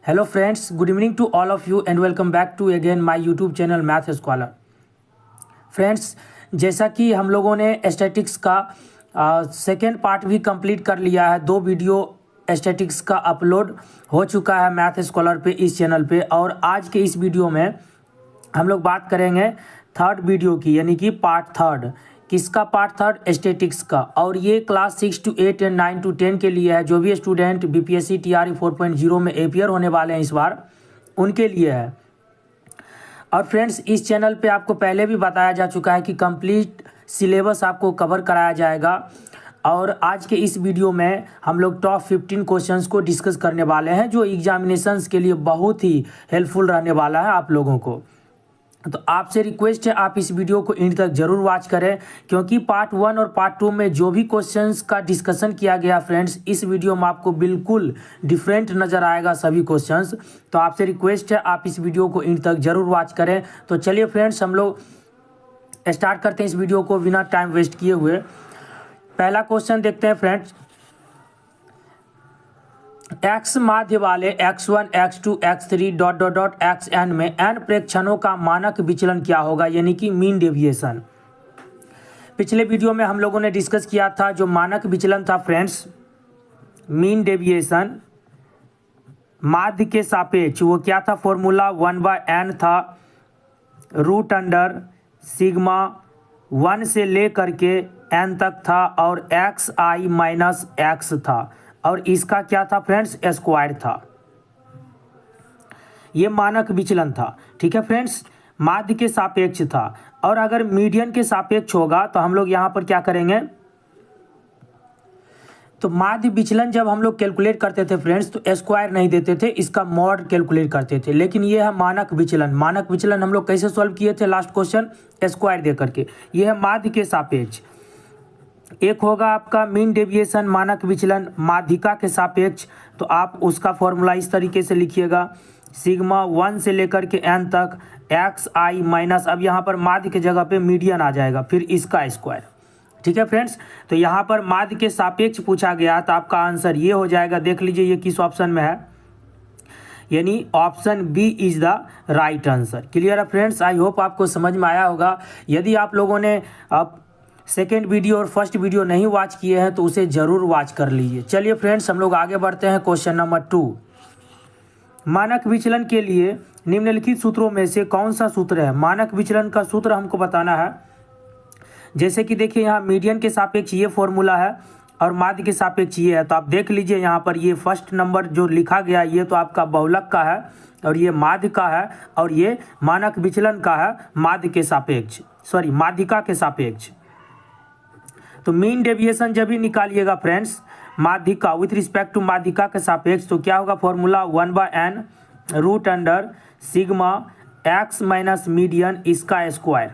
Hello friends, good evening to all of you and welcome back to again my YouTube channel Math Scholar। Friends, जैसा कि हम लोगों ने statics का second part भी complete कर लिया है। 2 वीडियो स्टैटिक्स का अपलोड हो चुका है मैथ स्कॉलर पे, इस चैनल पे। और आज के इस वीडियो में हम लोग बात करेंगे थर्ड वीडियो की, यानी कि पार्ट थर्ड। किसका पार्ट थर्ड? स्टैटिक्स का। और ये क्लास 6 to 8 एंड 9 to 10 के लिए है। जो भी स्टूडेंट बीपीएससी टीआरई 4.0 में अपियर होने वाले हैं इस बार, उनके लिए है। और फ्रेंड्स, इस चैनल पे आपको पहले भी बताया जा चुका है कि कंप्लीट सिलेबस आपको कवर कराया जाएगा। और आज के इस वीडियो में हम लोग टॉप 15 क्वेश्चंस को डिस्कस करने वाले हैं, जो एग्जामिनेशंस के लिए बहुत ही हेल्पफुल रहने वाला है आप लोगों को। तो आपसे रिक्वेस्ट है आप इस वीडियो को एंड तक जरूर वॉच करें, क्योंकि पार्ट 1 और पार्ट 2 में जो भी क्वेश्चंस का डिस्कशन किया गया फ्रेंड्स, इस वीडियो में आपको बिल्कुल डिफरेंट नज़र आएगा सभी क्वेश्चंस। तो आपसे रिक्वेस्ट है आप इस वीडियो को एंड तक जरूर वॉच करें। तो चलिए फ्रेंड्स, हम लोग स्टार्ट करते हैं इस वीडियो को बिना टाइम वेस्ट किए हुए। पहला क्वेश्चन देखते हैं फ्रेंड्स। एक्स माध्य वाले x1, x2, x3 dot dot dot xn में n प्रेक्षणों का मानक विचलन क्या होगा, यानी कि मीन डेविएशन। पिछले वीडियो में हम लोगों ने डिस्कस किया था जो मानक विचलन था फ्रेंड्स, मीन डेविएशन माध्य के सापेक्ष, वो क्या था? फॉर्मूला 1/n था, रूट अंडर सिग्मा 1 से ले करके n तक था, और xi माइनस x था, और इसका क्या था फ्रेंड्स? स्क्वायर था। ये मानक विचलन था। ठीक है फ्रेंड्स, माध्य के सापेक्ष था। और अगर मीडियन के सापेक्ष होगा तो हम लोग यहाँ पर क्या करेंगे? तो माध्य विचलन जब हम लोग कैलकुलेट करते थे फ्रेंड्स, तो स्क्वायर नहीं देते थे, इसका मॉड कैलकुलेट करते थे। लेकिन ये है मानक विचलन। मानक विचलन हम लोग कैसे सॉल्व किए थे? लास्ट क्वेश्चन स्क्वायर दे करके। ये है माध्य के सापेक्ष। एक होगा आपका मीन डेविएशन मानक विचलन माध्यिका के सापेक्ष, तो आप उसका फॉर्मूला इस तरीके से लिखिएगा, सिग्मा 1 से लेकर के n तक xi माइनस, अब यहाँ पर माध्य की जगह पे मीडियन आ जाएगा, फिर इसका स्क्वायर। ठीक है फ्रेंड्स, तो यहाँ पर माध्य के सापेक्ष पूछा गया, तो आपका आंसर ये हो जाएगा। देख लीजिए ये किस ऑप्शन में है, यानी option b is the right answer. Clear है फ्रेंड्स? आई होप आपको समझ में आया होगा। यदि आप लोगों ने अब सेकेंड वीडियो और फर्स्ट वीडियो नहीं वॉच किए हैं तो उसे ज़रूर वॉच कर लीजिए। चलिए फ्रेंड्स, हम लोग आगे बढ़ते हैं। क्वेश्चन नंबर 2, मानक विचलन के लिए निम्नलिखित सूत्रों में से कौन सा सूत्र है? मानक विचलन का सूत्र हमको बताना है। जैसे कि देखिए यहाँ मीडियन के सापेक्ष ये फॉर्मूला है और माध्य के सापेक्ष ये है, तो आप देख लीजिए यहाँ पर ये फर्स्ट नंबर जो लिखा गया ये तो आपका बहुलक का है, और ये माध्य का है, और ये मानक विचलन का है माध्य के सापेक्ष, सॉरी माध्यिका के सापेक्ष। तो मीन डेविएशन जब भी निकालिएगा फ्रेंड्स माध्यिका विथ रिस्पेक्ट टू माध्यिका के सापेक्ष, तो क्या होगा? Formula 1/n root under sigma x minus median, इसका स्क्वायर,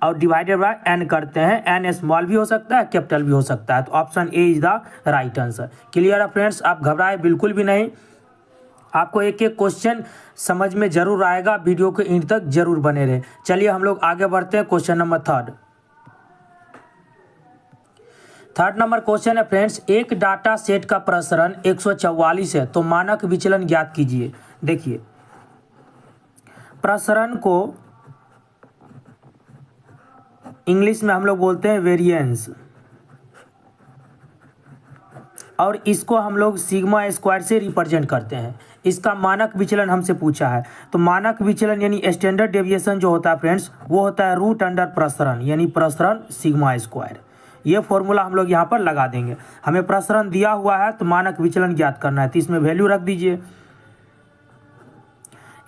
और डिवाइडेड बाय n करते हैं। n स्मॉल भी हो सकता है, कैपिटल भी हो सकता है। तो option A is the right answer. Clear है फ्रेंड्स? आप घबराए बिल्कुल भी नहीं, आपको एक एक क्वेश्चन समझ में जरूर आएगा। वीडियो के एंड तक जरूर बने रहे। चलिए हम लोग आगे बढ़ते हैं। Question number third number question है फ्रेंड्स, एक डाटा सेट का प्रसरण 144 है, तो मानक विचलन ज्ञात कीजिए। देखिए प्रसरण को इंग्लिश में हम लोग बोलते हैं वेरिएंस, और इसको हम लोग सिग्मा स्क्वायर से रिप्रेजेंट करते हैं। इसका मानक विचलन हमसे पूछा है, तो मानक विचलन यानी स्टैंडर्ड डेविएशन जो होता है फ्रेंड्स, वो होता है रूट अंडर प्रसरण, यानी प्रसरण सिग्मा स्क्वायर। ये फॉर्मूला हम लोग यहाँ पर लगा देंगे। हमें प्रसरण दिया हुआ है तो मानक विचलन ज्ञात करना है, तो इसमें वैल्यू रख दीजिए।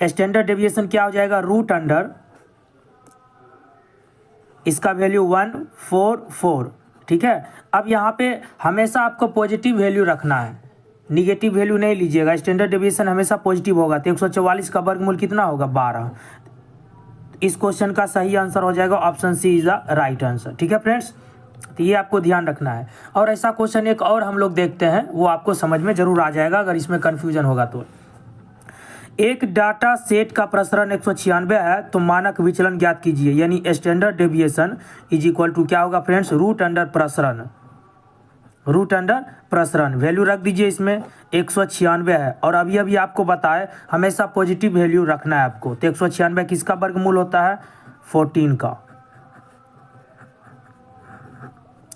स्टैंडर्ड डेविएशन क्या हो जाएगा? रूट अंडर, इसका वैल्यू 144। ठीक है, अब यहाँ पे हमेशा आपको पॉजिटिव वैल्यू रखना है, निगेटिव वैल्यू नहीं लीजिएगा। स्टैंडर्ड डेविएशन हमेशा पॉजिटिव होगा, तो 144 का वर्गमूल कितना होगा? 12। इस क्वेश्चन का सही आंसर हो जाएगा option C is the right answer. ठीक है फ्रेंड्स, तो ये आपको ध्यान रखना है। और ऐसा क्वेश्चन एक और हम लोग देखते हैं, वो आपको समझ में जरूर आ जाएगा अगर इसमें कंफ्यूजन होगा तो। एक डाटा सेट का प्रसरण 196 है, तो मानक विचलन ज्ञात कीजिए, यानी standard deviation is equal to क्या होगा फ्रेंड्स? रूट अंडर प्रसरण रूट अंडर प्रसरण। वैल्यू रख दीजिए इसमें 196 है, और अभी अभी आपको बताए हमेशा पॉजिटिव वैल्यू रखना है आपको। तो 196 किसका वर्गमूल होता है? 14 का।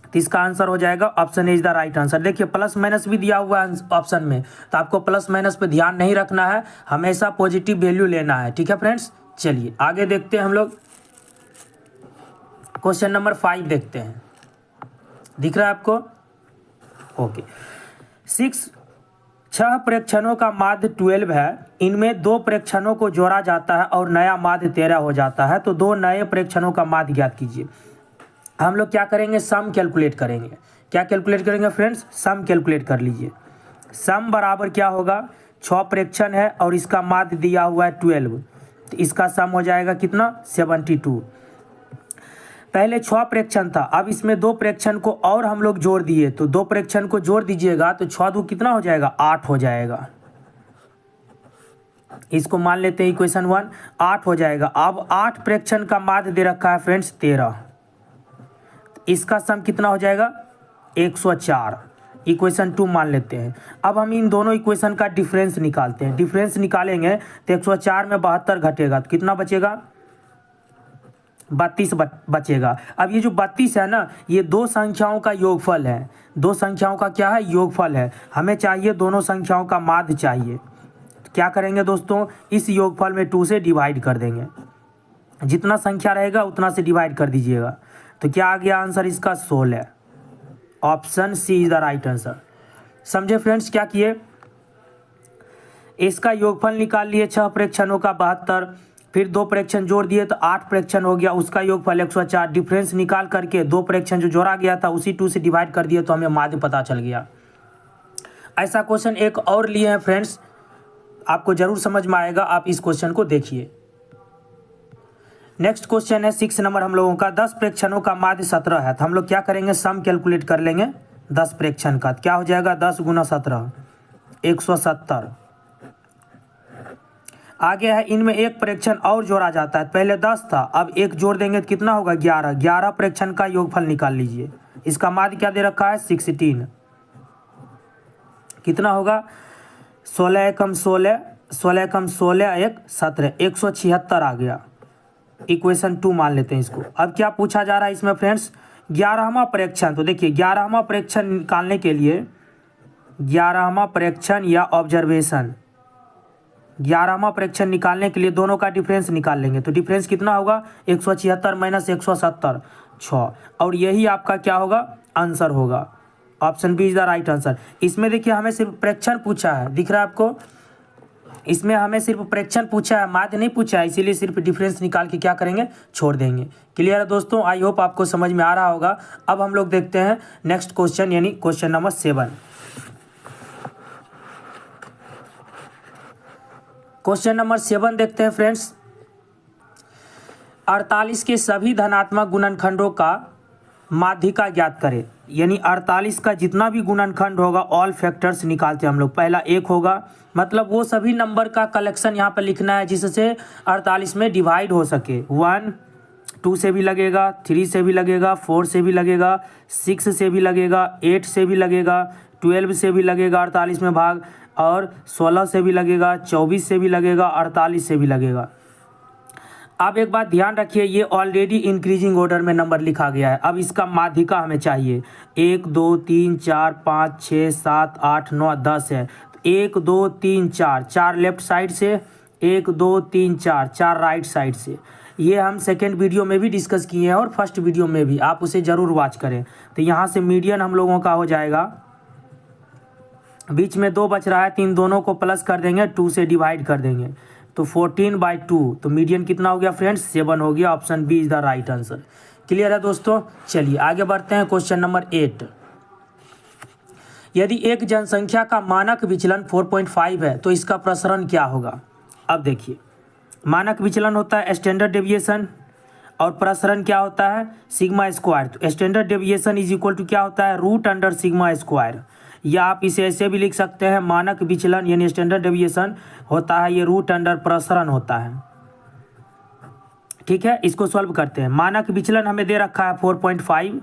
तो इसका आंसर हो जाएगा option A is the right answer. देखिए प्लस माइनस भी दिया हुआ है ऑप्शन में, तो आपको प्लस माइनस पे ध्यान नहीं रखना है, हमेशा पॉजिटिव वैल्यू लेना है। ठीक है फ्रेंड्स, चलिए आगे देखते हैं हम लोग। क्वेश्चन नंबर 5 देखते हैं, दिख रहा है आपको? ओके। 6 प्रेक्षणों का माध्य 12 है, इनमें 2 प्रेक्षणों को जोड़ा जाता है और नया माध्य 13 हो जाता है, तो 2 नए प्रेक्षणों का माध्य ज्ञात कीजिए। हम लोग क्या करेंगे? सम कैलकुलेट करेंगे। क्या कैलकुलेट करेंगे फ्रेंड्स? सम कैलकुलेट कर लीजिए। सम बराबर क्या होगा? 6 प्रेक्षण है और इसका माध्य दिया हुआ है 12, तो इसका सम हो जाएगा कितना? 72। पहले 6 प्रेक्षण था, अब इसमें 2 प्रेक्षण को और हम लोग जोड़ दिए, तो 2 प्रेक्षण को जोड़ दीजिएगा तो 6 2 कितना हो जाएगा? 8 हो जाएगा। इसको मान लेते हैं इक्वेशन 1, 8 हो जाएगा। अब 8 प्रेक्षण का माध्य दे रखा है फ्रेंड्स 13, इसका सम कितना हो जाएगा? 104। इक्वेशन 2 मान लेते हैं। अब हम इन दोनों इक्वेशन का डिफरेंस निकालते हैं। डिफरेंस निकालेंगे तो 104 में 72 घटेगा तो कितना बचेगा? 32 बचेगा। अब ये जो 32 है ना, ये 2 संख्याओं का योगफल है। 2 संख्याओं का क्या है? योगफल है। हमें चाहिए दोनों संख्याओं का माध्य चाहिए। तो क्या करेंगे दोस्तों? इस योगफल में 2 से डिवाइड कर देंगे, जितना संख्या रहेगा उतना से डिवाइड कर दीजिएगा। तो क्या आ गया आंसर इसका? 16। Option C is the right answer. समझे फ्रेंड्स? क्या किए? इसका योगफल निकाल लिए 6 प्रेक्षणों का 72, फिर 2 प्रेक्षण जोड़ दिए तो 8 प्रेक्षण हो गया, उसका योगफल 104। डिफरेंस निकाल करके 2 प्रेक्षण जो जोड़ा गया था उसी 2 से डिवाइड कर दिए तो हमें माध्य पता चल गया। ऐसा क्वेश्चन एक और लिए हैं फ्रेंड्स, आपको जरूर समझ में आएगा, आप इस क्वेश्चन को देखिए। नेक्स्ट क्वेश्चन है 6 नंबर हम लोगों का। 10 प्रेक्षणों का माध्य 17 है, तो हम लोग क्या करेंगे? सम कैलकुलेट कर लेंगे 10 प्रेक्षण का। क्या हो जाएगा? 10 गुना 17 170। आगे है इनमें 1 प्रेक्षण और जोड़ा जाता है। पहले 10 था, अब 1 जोड़ देंगे तो कितना होगा? 11। 11 प्रेक्षण का योगफल निकाल लीजिए। इसका माध्य क्या दे रखा है? 16। कितना होगा? 16 एकम 16, 16 एकम 16 1 17, 176 आ गया। इक्वेशन 2 मान लेते हैं इसको। अब क्या पूछा जा रहा है इसमें फ्रेंड्स? 11वां प्रेक्षण। तो देखिए 11वां प्रेक्षण निकालने के लिए 11वां प्रेक्षण या ऑब्जर्वेशन, 11वां प्रेक्षण निकालने के लिए दोनों का डिफरेंस निकाल लेंगे। तो डिफरेंस कितना होगा? 176 माइनस 170 6, और यही आपका क्या होगा? आंसर होगा। Option b is the right answer. इसमें देखिए हमें सिर्फ प्रेक्षण पूछा है, दिख रहा है आपको? इसमें हमें सिर्फ प्रेक्षण पूछा है, माध्य नहीं पूछा है, इसीलिए सिर्फ डिफरेंस निकाल के क्या करेंगे? छोड़ देंगे। क्लियर है दोस्तों? आई होप आपको समझ में आ रहा होगा। अब हम लोग देखते हैं नेक्स्ट क्वेश्चन, यानी क्वेश्चन नंबर 7। क्वेश्चन नंबर 7 देखते हैं फ्रेंड्स। 48 के सभी धनात्मक गुणनखंडों का माध्यिका ज्ञात करें। यानी 48 का जितना भी गुणनखंड होगा, ऑल फैक्टर्स निकालते हैं हम लोग। पहला 1 होगा, मतलब वो सभी नंबर का कलेक्शन यहाँ पर लिखना है जिससे 48 में डिवाइड हो सके। 1 2 से भी लगेगा, 3 से भी लगेगा, 4 से भी लगेगा, 6 से भी लगेगा, 8 से भी लगेगा, 12 से भी लगेगा 48 में भाग, और 16 से भी लगेगा, 24 से भी लगेगा, 48 से भी लगेगा। अब एक बात ध्यान रखिए, ये ऑलरेडी इंक्रीजिंग ऑर्डर में नंबर लिखा गया है। अब इसका माध्यिका हमें चाहिए। 1 2 3 4 5 6 7 8 9 10 है। 1 2 3 4, 4 लेफ्ट साइड से, 1 2 3 4, 4 राइट साइड से। ये हम सेकेंड वीडियो में भी डिस्कस किए हैं और फर्स्ट वीडियो में भी, आप उसे ज़रूर वॉच करें। तो यहाँ से मीडियन हम लोगों का हो जाएगा, बीच में 2 बच रहा है, 3 दोनों को प्लस कर देंगे, 2 से डिवाइड कर देंगे तो 14/2। तो मीडियन कितना हो गया फ्रेंड्स? 7 हो गया। Option b is the right answer. Clear है दोस्तों? चलिए आगे बढ़ते हैं। Question number 8। यदि एक जनसंख्या का मानक विचलन 4.5 है तो इसका प्रसरण क्या होगा? अब देखिए, मानक विचलन होता है स्टैंडर्ड डेविएशन, और प्रसरण क्या होता है? Sigma square. तो standard deviation is equal to क्या होता है? Root under sigma square. या आप इसे ऐसे भी लिख सकते हैं, मानक विचलन यानी स्टैंडर्ड डेविएशन होता है ये रूट अंडर प्रसरण होता है। ठीक है, इसको सॉल्व करते हैं। मानक विचलन हमें दे रखा है 4.5,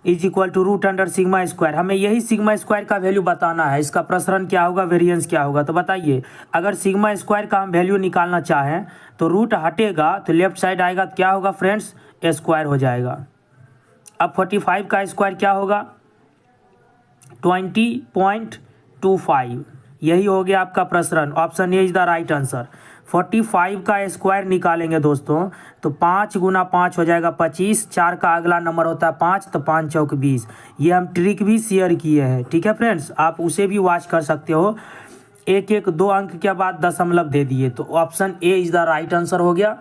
is equal to root under sigma square. हमें यही सिग्मा स्क्वायर का वैल्यू बताना है, इसका प्रसरण क्या होगा, वेरिएंस क्या होगा। तो बताइए, अगर सिग्मा स्क्वायर का हम वैल्यू निकालना चाहें तो रूट हटेगा तो लेफ्ट साइड आएगा तो क्या होगा फ्रेंड्स, स्क्वायर हो जाएगा। अब 45 का स्क्वायर क्या होगा, 20.25। यही हो गया आपका प्रसरण। Option A is the right answer. 45 का स्क्वायर निकालेंगे दोस्तों तो 5 गुना 5 हो जाएगा 25, 4 का अगला नंबर होता है 5, तो 5 चौक 20। ये हम ट्रिक भी शेयर किए हैं, ठीक है फ्रेंड्स, आप उसे भी वॉच कर सकते हो। एक एक 2 अंक के बाद दशमलव दे दिए, तो option A is the right answer हो गया।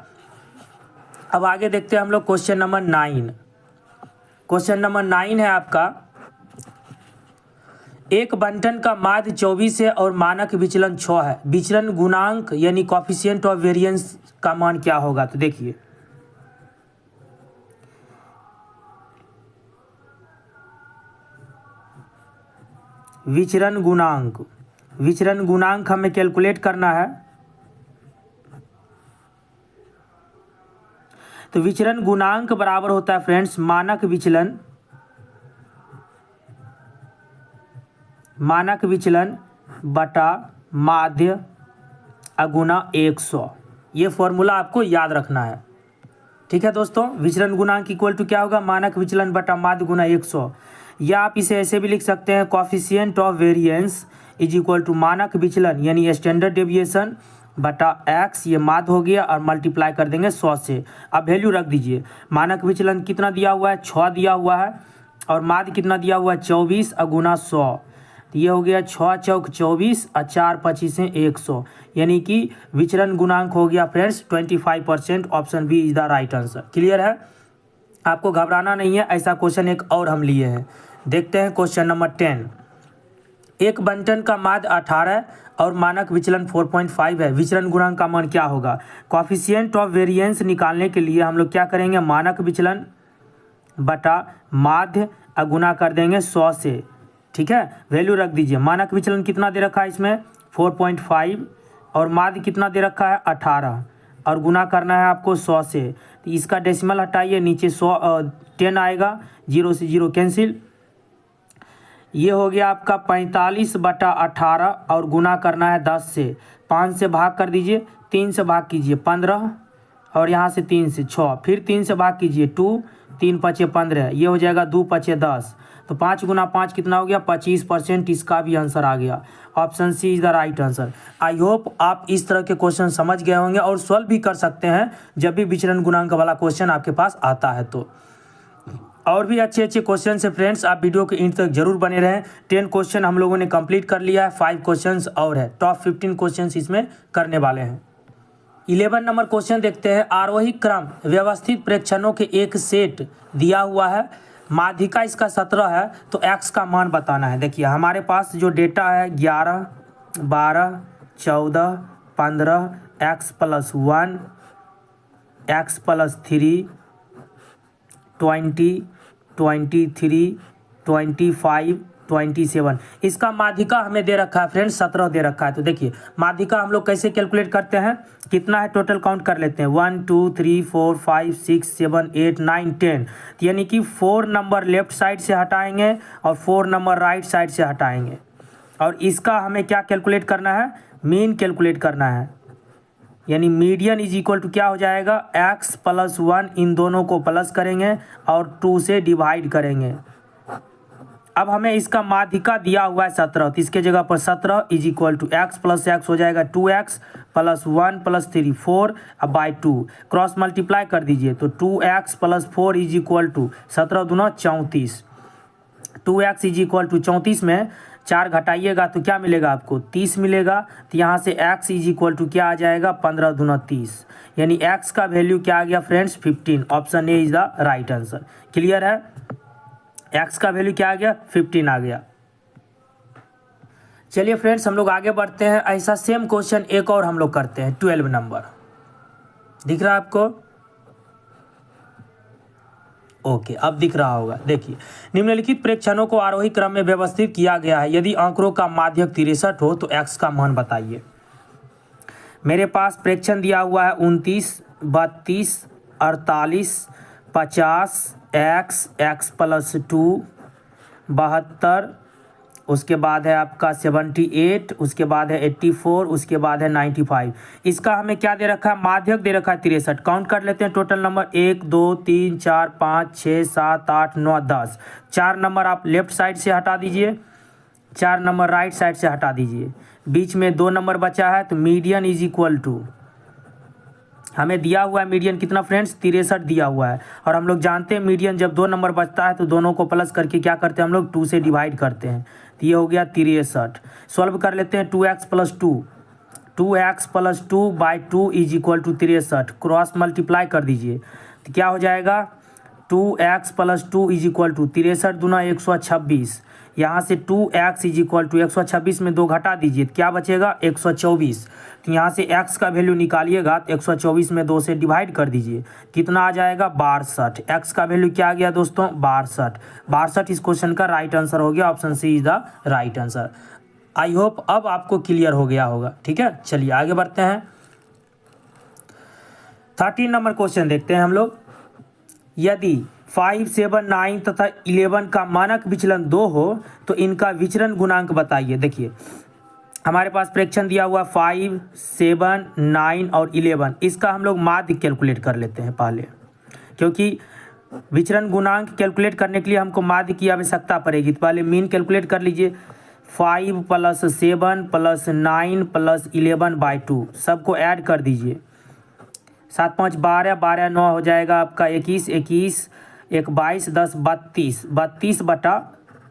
अब आगे देखते हैं हम लोग क्वेश्चन नंबर 9। क्वेश्चन नंबर 9 है आपका, एक बंटन का माध्य 24 है और मानक विचलन 6 है, विचलन गुणांक यानी कॉफिशिएंट ऑफ वेरिएंस का मान क्या होगा। तो देखिए, विचलन गुणांक हमें कैलकुलेट करना है। तो विचलन गुणांक बराबर होता है फ्रेंड्स मानक विचलन बटा माध्य अगुना 100। ये फॉर्मूला आपको याद रखना है, ठीक है दोस्तों। विचलन गुणांक इक्वल टू क्या होगा, मानक विचलन बटा माध्य गुना 100। या आप इसे ऐसे भी लिख सकते हैं, coefficient of variance is equal to मानक विचलन यानी स्टैंडर्ड डेविएशन बटा x, ये माध्य हो गया, और मल्टीप्लाई कर देंगे 100 से। अब वैल्यू रख दीजिए, मानक विचलन कितना दिया हुआ है, 6 दिया हुआ है, और माध्य कितना दिया हुआ है, 24 गुना 100। तो ये हो गया 6 चौक 24 और 4 25 100, यानी कि विचलन गुणांक हो गया friends 25%। Option b is the right answer. Clear है, आपको घबराना नहीं है। ऐसा क्वेश्चन एक और हम लिए हैं, देखते हैं क्वेश्चन नंबर 10। एक बंटन का माध्य 18 और मानक विचलन 4.5 है, विचलन गुणांक का मान क्या होगा। कॉफिशिएंट ऑफ वेरिएंस निकालने के लिए हम लोग क्या करेंगे, मानक विचलन बटा माध्य गुना कर देंगे 100 से, ठीक है। वैल्यू रख दीजिए, मानक विचलन कितना दे रखा है इसमें 4.5, और माध्य कितना दे रखा है 18, और गुना करना है आपको 100 से। तो इसका डेसिमल हटाइए, नीचे 10 आएगा, 0 से 0 कैंसिल। ये हो गया आपका 45 बटा 18, और गुना करना है 10 से। 5 से भाग कर दीजिए, 3 से भाग कीजिए 15, और यहाँ से 3 से 6, फिर 3 से भाग कीजिए 2, 3 5 15, ये हो जाएगा 2 5 10। तो 5 गुना 5 कितना हो गया, 25%। इसका भी आंसर आ गया। Option C is the right answer. I hope आप इस तरह के क्वेश्चन समझ गए होंगे और सॉल्व भी कर सकते हैं जब भी विचलन गुणांक वाला क्वेश्चन आपके पास आता है। तो और भी अच्छे अच्छे क्वेश्चन से फ्रेंड्स आप वीडियो के एंड तक जरूर बने रहें। 10 क्वेश्चन हम लोगों ने कंप्लीट कर लिया है, 5 क्वेश्चन और है, टॉप 15 क्वेश्चन इसमें करने वाले हैं। 11 नंबर क्वेश्चन देखते हैं। आरोही क्रम व्यवस्थित प्रेक्षणों के एक सेट दिया हुआ है, माध्यिका इसका 17 है, तो x का मान बताना है। देखिए हमारे पास जो डेटा है 11 12 14 15, x + 1 x + 3 20 23 25 27। इसका माध्यिका हमें दे रखा है फ्रेंड्स 17 दे रखा है। तो देखिए माध्यिका हम लोग कैसे कैलकुलेट करते हैं, कितना है टोटल काउंट कर लेते हैं, 1 2 3 4 5 6 7 8 9 10। यानी कि 4 नंबर लेफ्ट साइड से हटाएंगे और 4 नंबर राइट साइड से हटाएंगे, और इसका हमें क्या कैलकुलेट करना है, मीन कैलकुलेट करना है। यानी मीडियन इज इक्वल टू क्या हो जाएगा, x + 1, इन दोनों को प्लस करेंगे और 2 से डिवाइड करेंगे। अब हमें इसका माध्यिका दिया हुआ है 17, तो इसके जगह पर 17 is equal to x + x हो जाएगा 2x + 1 + 3 4 बाई 2, क्रॉस मल्टीप्लाई कर दीजिए तो 2x + 4 इज इक्वल टू 17 दूना 34। 2x इज इक्वल टू 34 में 4 घटाइएगा तो क्या मिलेगा आपको, 30 मिलेगा। तो यहाँ से x इज इक्वल टू क्या आ जाएगा, 15 दूना 30, यानी x का वैल्यू क्या आ गया friends 15। Option A is the right answer. Clear है, x का वैल्यू क्या आ गया, 15 आ गया। चलिए फ्रेंड्स हम लोग आगे बढ़ते हैं। ऐसा सेम क्वेश्चन एक और हम लोग करते हैं, 12 नंबर दिख रहा है आपको, ओके अब दिख रहा होगा। देखिए निम्नलिखित प्रेक्षणों को आरोही क्रम में व्यवस्थित किया गया है, यदि आंकड़ों का माध्यक 63 हो तो x का मान बताइए। मेरे पास प्रेक्षण दिया हुआ है 29 32 48 50 एक्स प्लस 2 72, उसके बाद है आपका 78, उसके बाद है 84, उसके बाद है 95। इसका हमें क्या दे रखा है, माध्यक दे रखा है 63। काउंट कर लेते हैं टोटल नंबर 1 2 3 4 5 6 7 8 9 10। 4 नंबर आप लेफ्ट साइड से हटा दीजिए, 4 नंबर राइट साइड से हटा दीजिए, बीच में 2 नंबर बचा है। तो मीडियन इज इक्वल टू, हमें दिया हुआ है मीडियन कितना फ्रेंड्स, 63 दिया हुआ है। और हम लोग जानते हैं मीडियन जब 2 नंबर बचता है तो दोनों को प्लस करके क्या करते हैं हम लोग, 2 से डिवाइड करते हैं। तो ये हो गया 63। सॉल्व कर लेते हैं 2x plus 2, 2x plus 2 by 2 is equal to 63। Cross multiply कर दीजिए तो क्या हो जाएगा, 2x plus 2 is equal to 63 दूना 126। यहाँ से 2x इज इक्वल टू 126 में 2 घटा दीजिए तो क्या बचेगा, 124। तो यहाँ से x का वैल्यू निकालिएगा तो 124 में 2 से डिवाइड कर दीजिए, कितना आ जाएगा 62। x का वैल्यू क्या आ गया दोस्तों, 62। इस क्वेश्चन का राइट आंसर हो गया, option C is the right answer. I hope अब आपको क्लियर हो गया होगा। ठीक है, चलिए आगे बढ़ते हैं। 13 नंबर क्वेश्चन देखते हैं हम लोग। यदि 5, 7, 9 तथा 11 का मानक विचलन 2 हो तो इनका विचरण गुणांक बताइए। देखिए हमारे पास प्रेक्षण दिया हुआ 5, 7, 9 और 11। इसका हम लोग माध्य कैलकुलेट कर लेते हैं पहले, क्योंकि विचरण गुणांक कैलकुलेट करने के लिए हमको माध्य की आवश्यकता पड़ेगी। तो पहले मीन कैलकुलेट कर लीजिए, 5 प्लस 7 प्लस 9 प्लस 11 बाई 2, सबको ऐड कर दीजिए। 7 5 12, 12 9 हो जाएगा आपका 21, 21 1 22 10 32, 32 बटा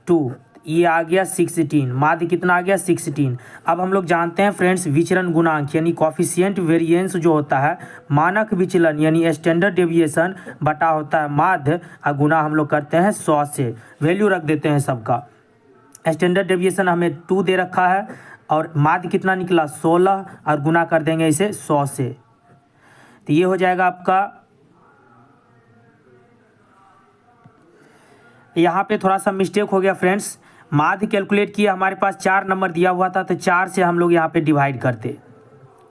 2, ये आ गया 16। माध्य कितना आ गया, 16। अब हम लोग जानते हैं फ्रेंड्स विचरण गुणांक यानी कॉफिशिएंट वेरिएंस जो होता है, मानक विचलन यानी स्टैंडर्ड डेविएशन बटा होता है माध्य, और गुना हम लोग करते हैं 100 से। वैल्यू रख देते हैं सबका। स्टैंडर्ड डेविएशन हमें 2 दे रखा है और माध्य कितना निकला 16, और गुना कर देंगे इसे 100 से। तो ये हो जाएगा आपका, यहाँ पे थोड़ा सा मिस्टेक हो गया फ्रेंड्स। माध्य कैलकुलेट किया, हमारे पास 4 नंबर दिया हुआ था तो 4 से हम लोग यहाँ पे डिवाइड करते,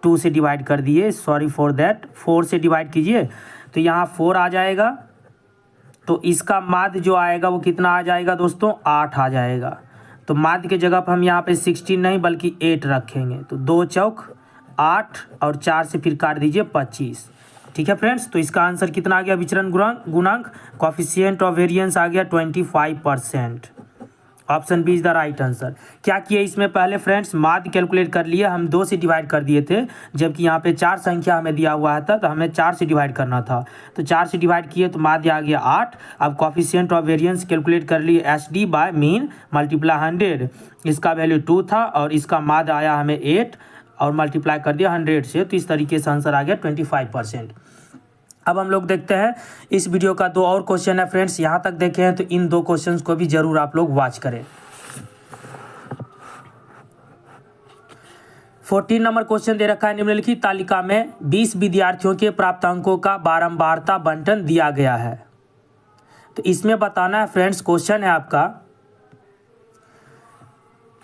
2 से डिवाइड कर दिए, सॉरी फॉर दैट। 4 से डिवाइड कीजिए तो यहाँ 4 आ जाएगा। तो इसका माध्य जो आएगा वो कितना आ जाएगा दोस्तों, 8 आ जाएगा। तो माध्य के जगह पर हम यहाँ पे 16 नहीं बल्कि 8 रखेंगे। तो 2 चौक 8 और 4 से फिर काट दीजिए 25। ठीक है फ्रेंड्स, तो इसका आंसर कितना आ गया, विचरण गुणांक कॉफिशिएंट ऑफ वेरिएंस आ गया 25%। Option b is the right answer. क्या किए इसमें, पहले फ्रेंड्स माध्य कैलकुलेट कर लिए, हम 2 से डिवाइड कर दिए थे, जबकि यहाँ पे 4 संख्या हमें दिया हुआ था तो हमें 4 से डिवाइड करना था। तो 4 से डिवाइड किए तो माध्य आ गया 8। अब कॉफिशिएंट ऑफ वेरिएंस कैलकुलेट कर लिए, SD बाय मीन मल्टीप्लाई 100। इसका वैल्यू 2 था और इसका माध्य आया हमें 8 और मल्टीप्लाई कर दिया 100 से। तो इस तरीके से आंसर आ गया 25%। अब हम लोग देखते हैं इस वीडियो का 2 और क्वेश्चन है फ्रेंड्स। यहाँ तक देखे हैं तो इन 2 क्वेश्चंस को भी जरूर आप लोग वॉच करें। 14 नंबर क्वेश्चन दे रखा है, निम्नलिखित तालिका में 20 विद्यार्थियों के प्राप्तांकों का बारंबारता बंटन दिया गया है। तो इसमें बताना है फ्रेंड्स, क्वेश्चन है आपका,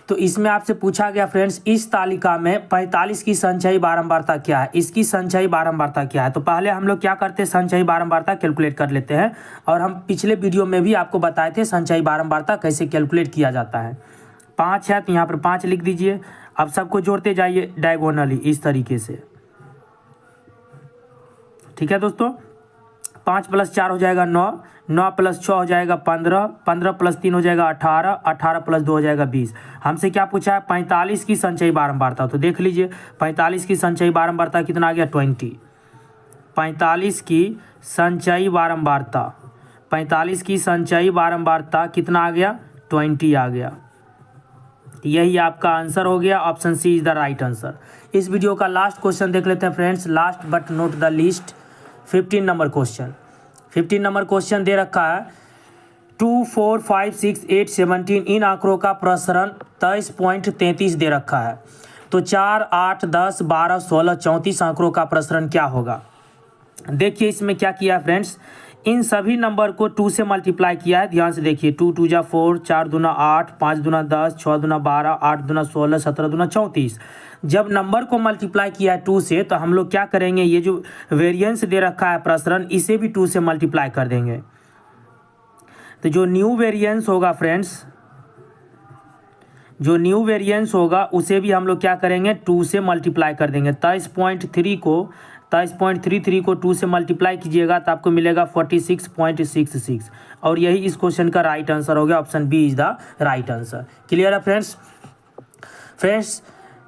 तो इसमें आपसे पूछा गया फ्रेंड्स इस तालिका में 45 की संचयी बारंबारता क्या है, इसकी संचयी बारंबारता क्या है। तो पहले हम लोग क्या करते हैं, संचयी बारंबारता कैलकुलेट कर लेते हैं। और हम पिछले वीडियो में भी आपको बताए थे संचयी बारंबारता कैसे कैलकुलेट किया जाता है। 5 है तो यहाँ पर 5 लिख दीजिए। अब सबको जोड़ते जाइए डायगोनली इस तरीके से। ठीक है दोस्तों, 5 + 4 हो जाएगा 9, 9 + 6 हो जाएगा 15, 15 + 3 हो जाएगा 18, 18 + 2 हो जाएगा 20। हमसे क्या पूछा है, 45 की संचयी बारंबारता। तो देख लीजिए 45 की संचयी बारंबारता कितना आ गया, 20। 45 की संचयी बारंबारता, 45 की संचयी बारंबारता कितना आ गया, 20 आ गया। यही आपका आंसर हो गया, option C is the right answer. इस वीडियो का लास्ट क्वेश्चन देख लेते हैं friends, last but not the least. 15 number question, 15 number question दे रखा है 2, 4, 5, 6, 8, 17 इन आंकड़ों का प्रसरण 23.33 दे रखा है। तो 4, 8, 10, 12, 16, 34 आंकड़ों का प्रसरण क्या होगा। देखिए इसमें क्या किया है फ्रेंड्स, इन सभी नंबर को 2 से मल्टीप्लाई किया है। ध्यान से देखिए, 2 × 2 = 4, 4 × 2 = 8, 5 × 2 = 10, 6 × 2 = 12, 8 × 2 = 16, 17 × 2 = 34। जब नंबर को मल्टीप्लाई किया है 2 से, तो हम लोग क्या करेंगे, ये जो वेरिएंस दे रखा है प्रसरण, इसे भी 2 से मल्टीप्लाई कर देंगे। तो जो न्यू वेरिएंस होगा फ्रेंड्स, जो न्यू वेरिएंस होगा उसे भी हम लोग क्या करेंगे, 2 से मल्टीप्लाई कर देंगे। 23.33 को 2 से मल्टीप्लाई कीजिएगा तो आपको मिलेगा 46.66 और यही इस क्वेश्चन का राइट आंसर हो गया। Option b is the right answer. Clear है फ्रेंड्स।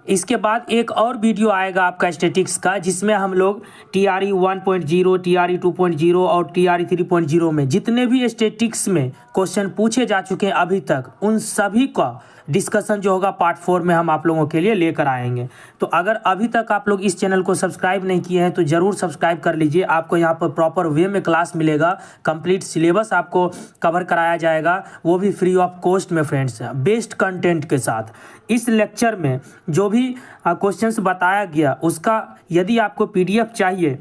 इसके बाद एक और वीडियो आएगा आपका स्टैटिक्स का, जिसमें हम लोग TRE 1.0, TRE 2.0 और TRE 3.0 में जितने भी स्टैटिक्स में क्वेश्चन पूछे जा चुके हैं अभी तक, उन सभी का डिस्कशन जो होगा पार्ट 4 में हम आप लोगों के लिए लेकर आएंगे। तो अगर अभी तक आप लोग इस चैनल को सब्सक्राइब नहीं किए हैं तो ज़रूर सब्सक्राइब कर लीजिए। आपको यहाँ पर प्रॉपर वे में क्लास मिलेगा, कंप्लीट सिलेबस आपको कवर कराया जाएगा, वो भी फ्री ऑफ कॉस्ट में फ्रेंड्स, बेस्ट कंटेंट के साथ। इस लेक्चर में जो भी क्वेश्चंस बताया गया उसका यदि आपको PDF चाहिए,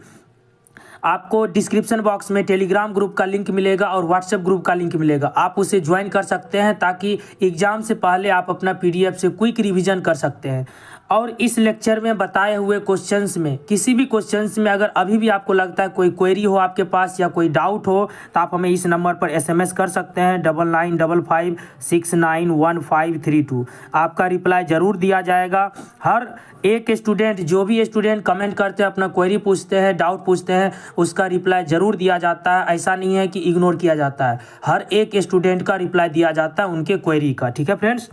आपको डिस्क्रिप्शन बॉक्स में टेलीग्राम ग्रुप का लिंक मिलेगा और व्हाट्सएप ग्रुप का लिंक मिलेगा, आप उसे ज्वाइन कर सकते हैं ताकि एग्ज़ाम से पहले आप अपना PDF से क्विक रिवीजन कर सकते हैं। और इस लेक्चर में बताए हुए क्वेश्चंस में किसी भी क्वेश्चंस में अगर अभी भी आपको लगता है कोई क्वेरी हो आपके पास या कोई डाउट हो तो आप हमें इस नंबर पर SMS कर सकते हैं 9955691532। आपका रिप्लाई ज़रूर दिया जाएगा। हर एक स्टूडेंट, जो भी स्टूडेंट कमेंट करते हैं, अपना क्वेरी पूछते हैं, डाउट पूछते हैं, उसका रिप्लाई ज़रूर दिया जाता है। ऐसा नहीं है कि इग्नोर किया जाता है, हर एक स्टूडेंट का रिप्लाई दिया जाता है उनके क्वेरी का। ठीक है फ्रेंड्स,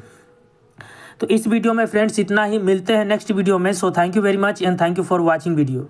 तो इस वीडियो में फ्रेंड्स इतना ही। मिलते हैं नेक्स्ट वीडियो में। So thank you very much and thank you for watching video.